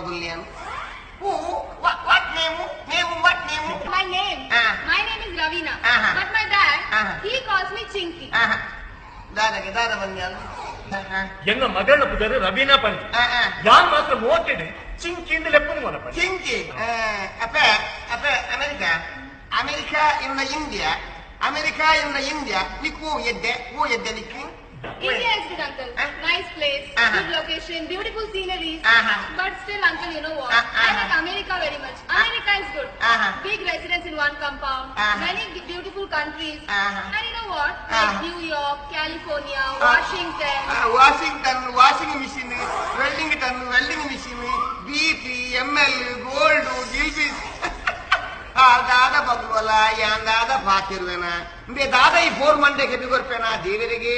bagullian. Who? What name? What name? My name? My name is Ravina. But my dad, he calls me Chinky. Dada banyan. ಎಂಗ ಮಗಳ ಪುದರ್ ರವೀನಾ ಪಂತ್ ಯಾನ್ ಮಾತ್ರ ಮೋಟೆಡ್ ಚಿಂಕಿ ಇಂದ ಲೆಪ್ಪನು ಮನ ಪಂತ್ ಚಿಂಕಿ ಅಪೆ ಅಮೆರಿಕಾ ಇನ್ ಇಂಡಿಯಾ ನಿಕ್ಕು ಎದ್ದೆ ನಿಕ್ಕಿ India is good, uncle. Nice place, good location, beautiful sceneries. But still, uncle, you know what? I like America very much. America is good. Big residence in one compound, many beautiful countries. And you know what? Like New York, California, Washington. Washing machine, welding machine, BP, ML, gold, gilbis. दादा बगलवाला या दादा फातिरवेना दादा 4 Monday के बिगोर पेना देवರಿಗೆ